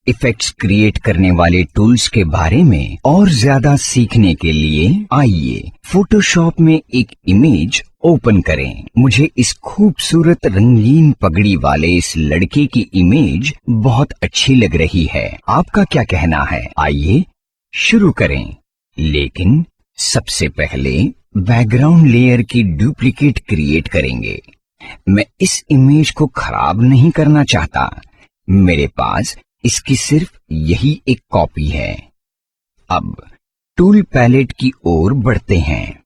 Effects create करने वाले tools के बारे में और ज्यादा सीखने के लिए आइए फोटोशॉप में एक इमेज ओपन करें। मुझे इस खूबसूरत रंगीन पगड़ी वाले इस लड़के की इमेज बहुत अच्छी लग रही है। आपका क्या कहना है? आइए शुरू करें। लेकिन सबसे पहले बैकग्राउंड लेयर की डुप्लीकेट क्रिएट करेंगे। मैं इस इमेज को खराब नहीं करना चाहता। मेरे पास इसकी सिर्फ यही एक कॉपी है। अब टूल पैलेट की ओर बढ़ते हैं।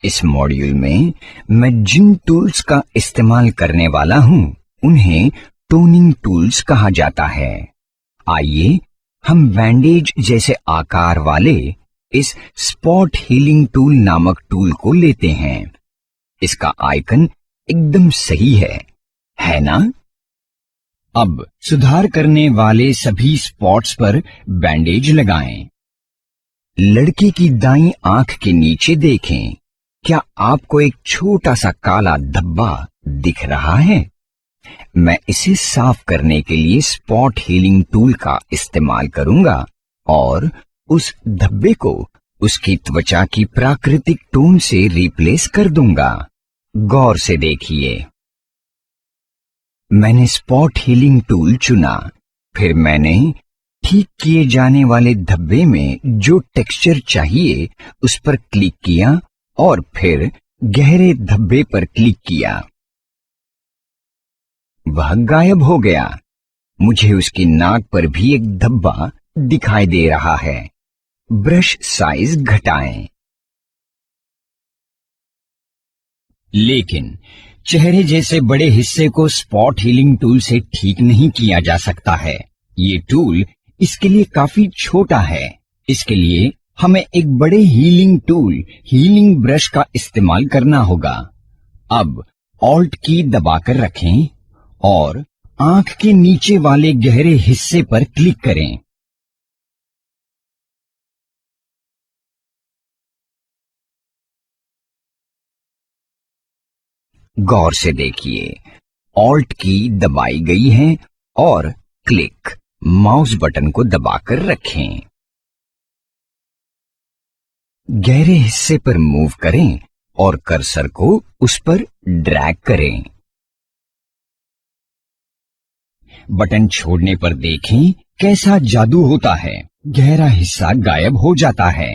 इस मॉड्यूल में मैं जिन टूल्स का इस्तेमाल करने वाला हूं उन्हें टोनिंग टूल्स कहा जाता है। आइए हम बैंडेज जैसे आकार वाले इस स्पॉट हीलिंग टूल नामक टूल को लेते हैं। इसका आइकन एकदम सही है ना? अब सुधार करने वाले सभी स्पॉट्स पर बैंडेज लगाएं। लड़के की दाईं आंख के नीचे देखें। क्या आपको एक छोटा सा काला धब्बा दिख रहा है? मैं इसे साफ करने के लिए स्पॉट हीलिंग टूल का इस्तेमाल करूंगा और उस धब्बे को उसकी त्वचा की प्राकृतिक टोन से रिप्लेस कर दूंगा। गौर से देखिए। मैंने स्पॉट हीलिंग टूल चुना। फिर मैंने ठीक किए जाने वाले धब्बे में जो टेक्सचर चाहिए उस पर क्लिक किया और फिर गहरे धब्बे पर क्लिक किया। वह गायब हो गया। मुझे उसकी नाक पर भी एक धब्बा दिखाई दे रहा है। ब्रश साइज घटाएं। लेकिन चेहरे जैसे बड़े हिस्से को स्पॉट हीलिंग टूल से ठीक नहीं किया जा सकता है। ये टूल इसके लिए काफी छोटा है। इसके लिए हमें एक बड़े हीलिंग टूल हीलिंग ब्रश का इस्तेमाल करना होगा। अब ऑल्ट की दबाकर रखें और आंख के नीचे वाले गहरे हिस्से पर क्लिक करें। गौर से देखिए। ऑल्ट की दबाई गई है और क्लिक माउस बटन को दबाकर रखें। गहरे हिस्से पर मूव करें और कर्सर को उस पर ड्रैग करें। बटन छोड़ने पर देखें कैसा जादू होता है। गहरा हिस्सा गायब हो जाता है।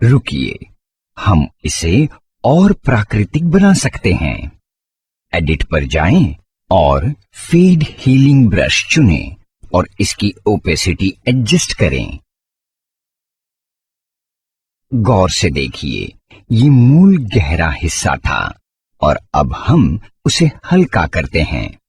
रुकिए, हम इसे और प्राकृतिक बना सकते हैं। एडिट पर जाएं और फेड हीलिंग ब्रश चुनें और इसकी ओपेसिटी एडजस्ट करें। गौर से देखिए, ये मूल गहरा हिस्सा था और अब हम उसे हल्का करते हैं।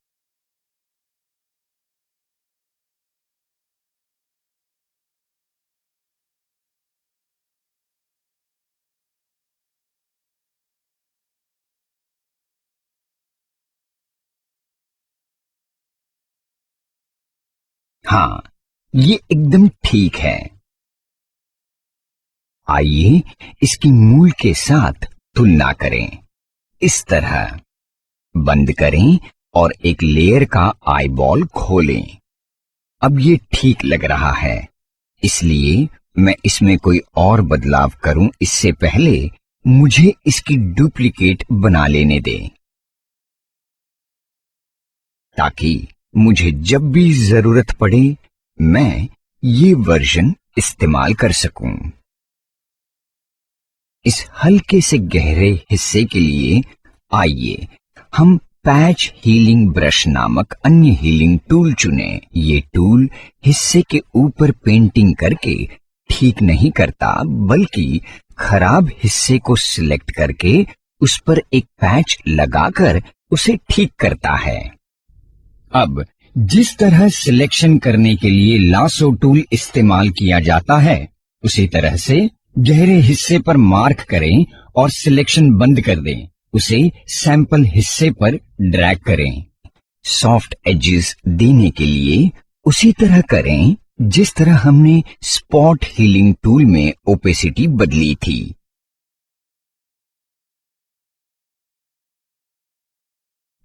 हाँ, ये एकदम ठीक है। आइए इसकी मूल के साथ तुलना करें। इस तरह बंद करें और एक लेयर का आईबॉल खोलें। अब ये ठीक लग रहा है, इसलिए मैं इसमें कोई और बदलाव करूं इससे पहले मुझे इसकी डुप्लीकेट बना लेने दें, ताकि मुझे जब भी जरूरत पड़े मैं ये वर्जन इस्तेमाल कर सकूं। इस हल्के से गहरे हिस्से के लिए आइए हम पैच हीलिंग ब्रश नामक अन्य हीलिंग टूल चुनें। ये टूल हिस्से के ऊपर पेंटिंग करके ठीक नहीं करता, बल्कि खराब हिस्से को सिलेक्ट करके उस पर एक पैच लगाकर उसे ठीक करता है। अब जिस तरह सिलेक्शन करने के लिए लासो टूल इस्तेमाल किया जाता है, उसी तरह से गहरे हिस्से पर मार्क करें और सिलेक्शन बंद कर दें। उसे सैंपल हिस्से पर ड्रैग करें। सॉफ्ट एजेस देने के लिए उसी तरह करें जिस तरह हमने स्पॉट हीलिंग टूल में ओपेसिटी बदली थी।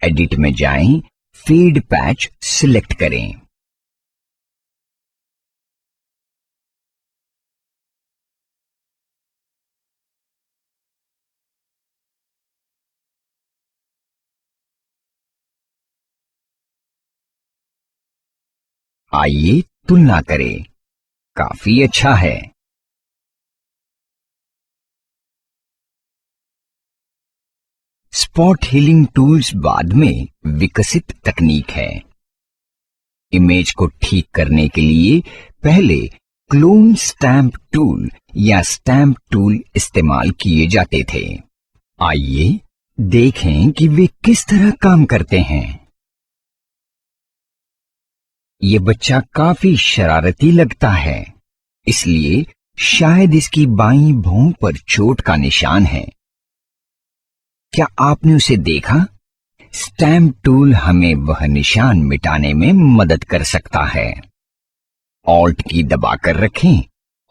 एडिट में जाएं, फेड पैच सिलेक्ट करें। आइए तुलना करें। काफी अच्छा है। स्पॉट हीलिंग टूल्स बाद में विकसित तकनीक है। इमेज को ठीक करने के लिए पहले क्लोन स्टैम्प टूल या स्टैम्प टूल इस्तेमाल किए जाते थे। आइए देखें कि वे किस तरह काम करते हैं। ये बच्चा काफी शरारती लगता है, इसलिए शायद इसकी बाईं भौं पर चोट का निशान है। क्या आपने उसे देखा? स्टैम्प टूल हमें वह निशान मिटाने में मदद कर सकता है। ऑल्ट की दबाकर रखें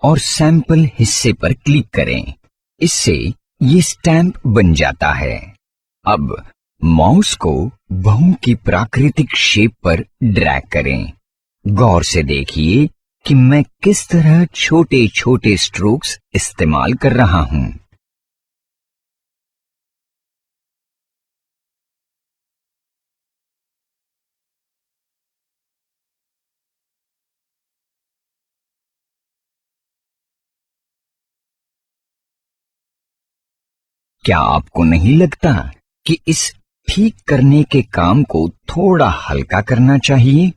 और सैंपल हिस्से पर क्लिक करें। इससे ये स्टैम्प बन जाता है। अब माउस को भौं की प्राकृतिक शेप पर ड्रैग करें। गौर से देखिए कि मैं किस तरह छोटे छोटे स्ट्रोक्स इस्तेमाल कर रहा हूं। क्या आपको नहीं लगता कि इस ठीक करने के काम को थोड़ा हल्का करना चाहिए?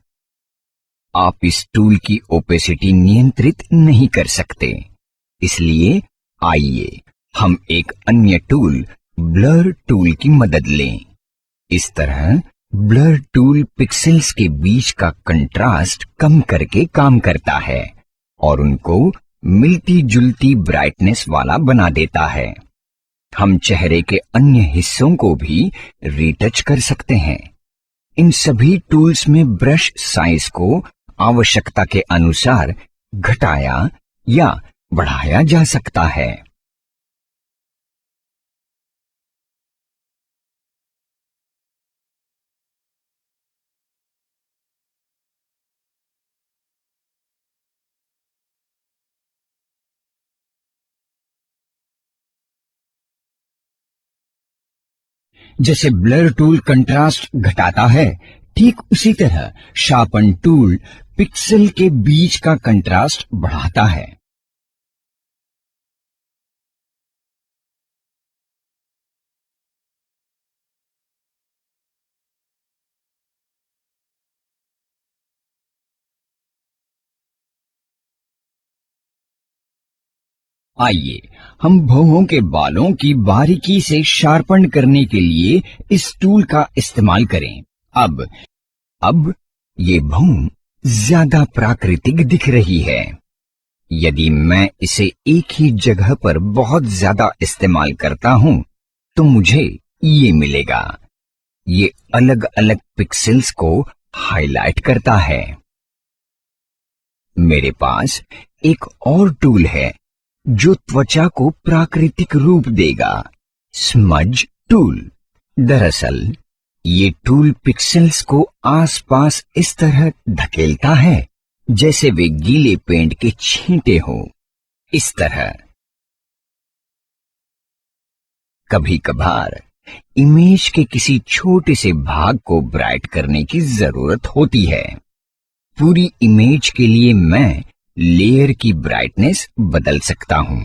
आप इस टूल की ओपेसिटी नियंत्रित नहीं कर सकते, इसलिए आइए हम एक अन्य टूल ब्लर टूल की मदद लें। इस तरह ब्लर टूल पिक्सेल्स के बीच का कंट्रास्ट कम करके काम करता है और उनको मिलती जुलती ब्राइटनेस वाला बना देता है। हम चेहरे के अन्य हिस्सों को भी रीटच कर सकते हैं। इन सभी टूल्स में ब्रश साइज को आवश्यकता के अनुसार घटाया या बढ़ाया जा सकता है। जैसे ब्लर टूल कंट्रास्ट घटाता है, ठीक उसी तरह शार्पन टूल पिक्सल के बीच का कंट्रास्ट बढ़ाता है। आइए हम भौहों के बालों की बारीकी से शार्पन करने के लिए इस टूल का इस्तेमाल करें। अब ये भौं ज्यादा प्राकृतिक दिख रही है। यदि मैं इसे एक ही जगह पर बहुत ज्यादा इस्तेमाल करता हूं तो मुझे ये मिलेगा। ये अलग अलग पिक्सेल्स को हाईलाइट करता है। मेरे पास एक और टूल है जो त्वचा को प्राकृतिक रूप देगा, स्मज टूल। दरअसल ये टूल पिक्सेल्स को आसपास इस तरह धकेलता है जैसे वे गीले पेंट के छींटे हों। इस तरह कभी कभार इमेज के किसी छोटे से भाग को ब्राइट करने की जरूरत होती है। पूरी इमेज के लिए मैं लेयर की ब्राइटनेस बदल सकता हूं,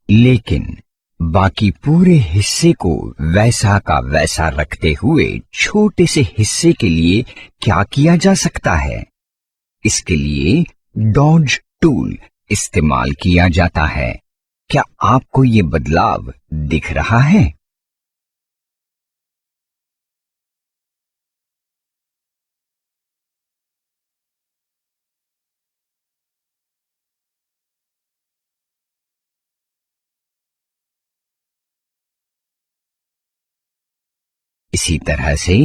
लेकिन बाकी पूरे हिस्से को वैसा का वैसा रखते हुए छोटे से हिस्से के लिए क्या किया जा सकता है? इसके लिए डॉज टूल इस्तेमाल किया जाता है। क्या आपको ये बदलाव दिख रहा है? इसी तरह से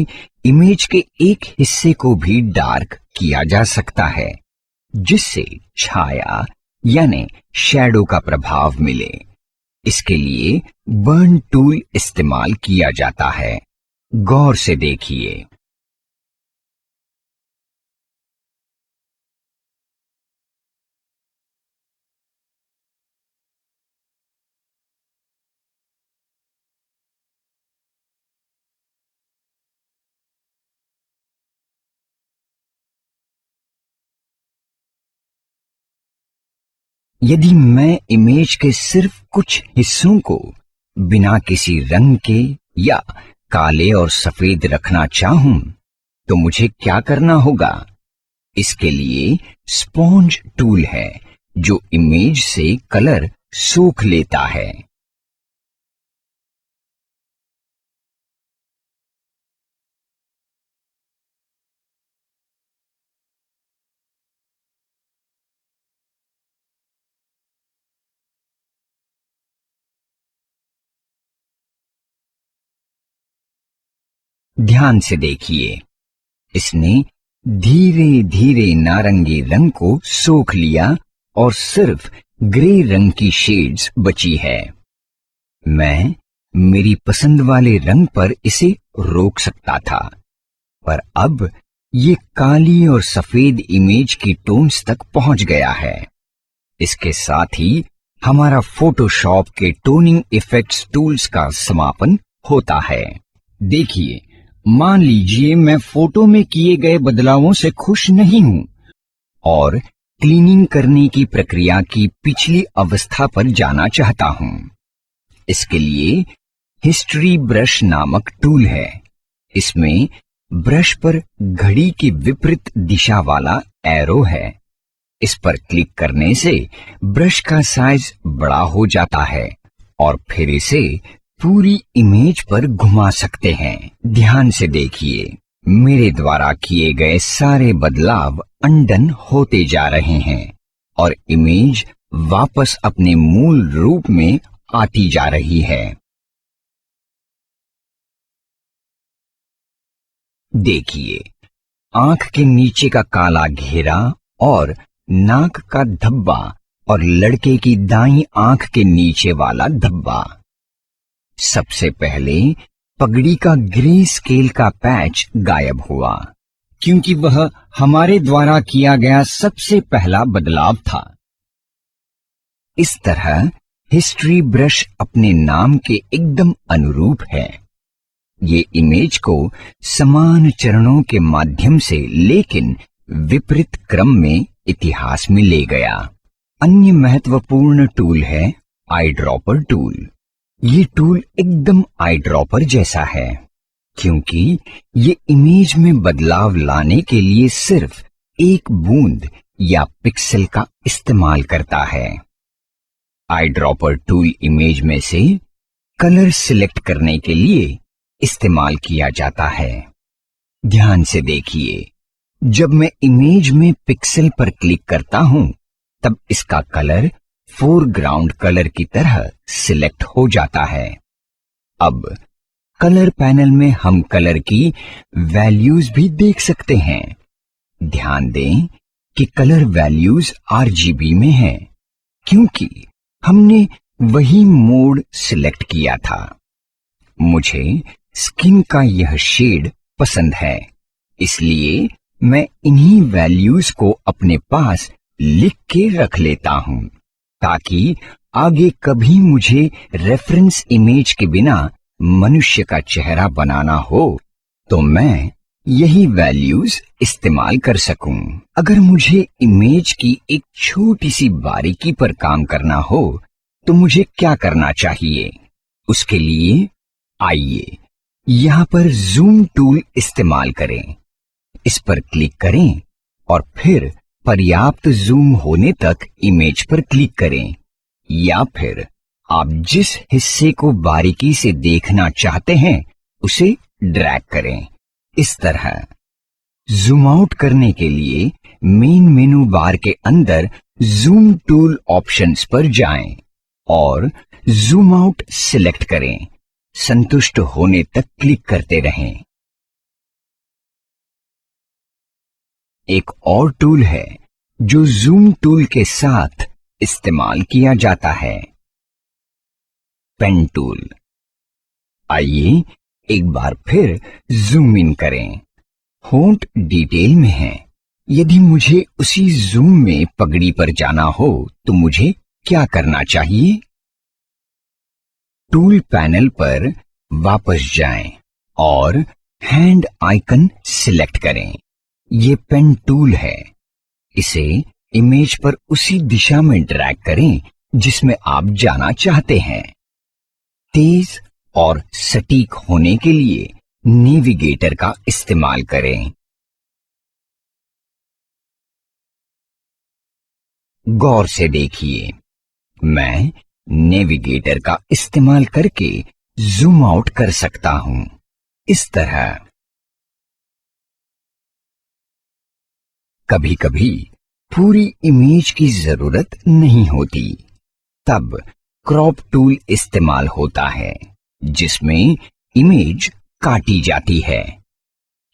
इमेज के एक हिस्से को भी डार्क किया जा सकता है, जिससे छाया यानी शैडो का प्रभाव मिले। इसके लिए बर्न टूल इस्तेमाल किया जाता है। गौर से देखिए। यदि मैं इमेज के सिर्फ कुछ हिस्सों को बिना किसी रंग के या काले और सफेद रखना चाहूं, तो मुझे क्या करना होगा? इसके लिए स्पॉन्ज टूल है जो इमेज से कलर सोख लेता है। ध्यान से देखिए, इसने धीरे धीरे नारंगी रंग को सोख लिया और सिर्फ ग्रे रंग की शेड्स बची है। मैं मेरी पसंद वाले रंग पर इसे रोक सकता था, पर अब ये काली और सफेद इमेज की टोन्स तक पहुंच गया है। इसके साथ ही हमारा फोटोशॉप के टोनिंग इफेक्ट्स टूल्स का समापन होता है। देखिए, मान लीजिए मैं फोटो में किए गए बदलावों से खुश नहीं हूं और क्लीनिंग करने की प्रक्रिया की पिछली अवस्था पर जाना चाहता हूं। इसके लिए हिस्ट्री ब्रश नामक टूल है। इसमें ब्रश पर घड़ी की विपरीत दिशा वाला एरो है। इस पर क्लिक करने से ब्रश का साइज बड़ा हो जाता है और फिर इसे पूरी इमेज पर घुमा सकते हैं। ध्यान से देखिए, मेरे द्वारा किए गए सारे बदलाव अनडन होते जा रहे हैं और इमेज वापस अपने मूल रूप में आती जा रही है। देखिए, आंख के नीचे का काला घेरा और नाक का धब्बा और लड़के की दाईं आंख के नीचे वाला धब्बा। सबसे पहले पगड़ी का ग्रे स्केल का पैच गायब हुआ, क्योंकि वह हमारे द्वारा किया गया सबसे पहला बदलाव था। इस तरह हिस्ट्री ब्रश अपने नाम के एकदम अनुरूप है। ये इमेज को समान चरणों के माध्यम से लेकिन विपरीत क्रम में इतिहास में ले गया। अन्य महत्वपूर्ण टूल है आई ड्रॉपर टूल। ये टूल एकदम आई ड्रॉपर जैसा है, क्योंकि ये इमेज में बदलाव लाने के लिए सिर्फ एक बूंद या पिक्सल का इस्तेमाल करता है। आई ड्रॉपर टूल इमेज में से कलर सिलेक्ट करने के लिए इस्तेमाल किया जाता है। ध्यान से देखिए, जब मैं इमेज में पिक्सल पर क्लिक करता हूं, तब इसका कलर फोरग्राउंड कलर की तरह सिलेक्ट हो जाता है। अब कलर पैनल में हम कलर की वैल्यूज भी देख सकते हैं। ध्यान दें कि कलर वैल्यूज RGB में हैं, क्योंकि हमने वही मोड सिलेक्ट किया था। मुझे स्किन का यह शेड पसंद है, इसलिए मैं इन्हीं वैल्यूज को अपने पास लिख के रख लेता हूं, ताकि आगे कभी मुझे रेफरेंस इमेज के बिना मनुष्य का चेहरा बनाना हो तो मैं यही वैल्यूज इस्तेमाल कर सकूं। अगर मुझे इमेज की एक छोटी सी बारीकी पर काम करना हो तो मुझे क्या करना चाहिए? उसके लिए आइए यहाँ पर जूम टूल इस्तेमाल करें। इस पर क्लिक करें और फिर पर्याप्त जूम होने तक इमेज पर क्लिक करें, या फिर आप जिस हिस्से को बारीकी से देखना चाहते हैं उसे ड्रैग करें। इस तरह जूम आउट करने के लिए मेन मेनू बार के अंदर जूम टूल ऑप्शंस पर जाएं और जूम आउट सिलेक्ट करें। संतुष्ट होने तक क्लिक करते रहें। एक और टूल है जो जूम टूल के साथ इस्तेमाल किया जाता है, पेन टूल। आइए एक बार फिर जूम इन करें। होंठ डिटेल में है। यदि मुझे उसी जूम में पगड़ी पर जाना हो तो मुझे क्या करना चाहिए? टूल पैनल पर वापस जाएं और हैंड आइकन सिलेक्ट करें। ये पेन टूल है। इसे इमेज पर उसी दिशा में ड्रैग करें जिसमें आप जाना चाहते हैं। तेज और सटीक होने के लिए नेविगेटर का इस्तेमाल करें। गौर से देखिए, मैं नेविगेटर का इस्तेमाल करके जूम आउट कर सकता हूं, इस तरह। कभी कभी पूरी इमेज की जरूरत नहीं होती, तब क्रॉप टूल इस्तेमाल होता है, जिसमें इमेज काटी जाती है।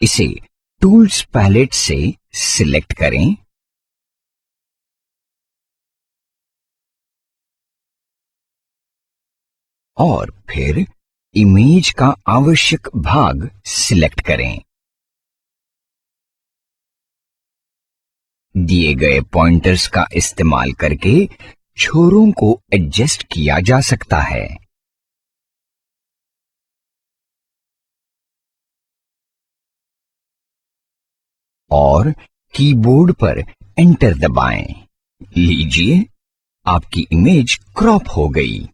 इसे टूल्स पैलेट से सिलेक्ट करें और फिर इमेज का आवश्यक भाग सिलेक्ट करें। दिए गए पॉइंटर्स का इस्तेमाल करके छोरों को एडजस्ट किया जा सकता है। और कीबोर्ड पर एंटर दबाएं। लीजिए, आपकी इमेज क्रॉप हो गई।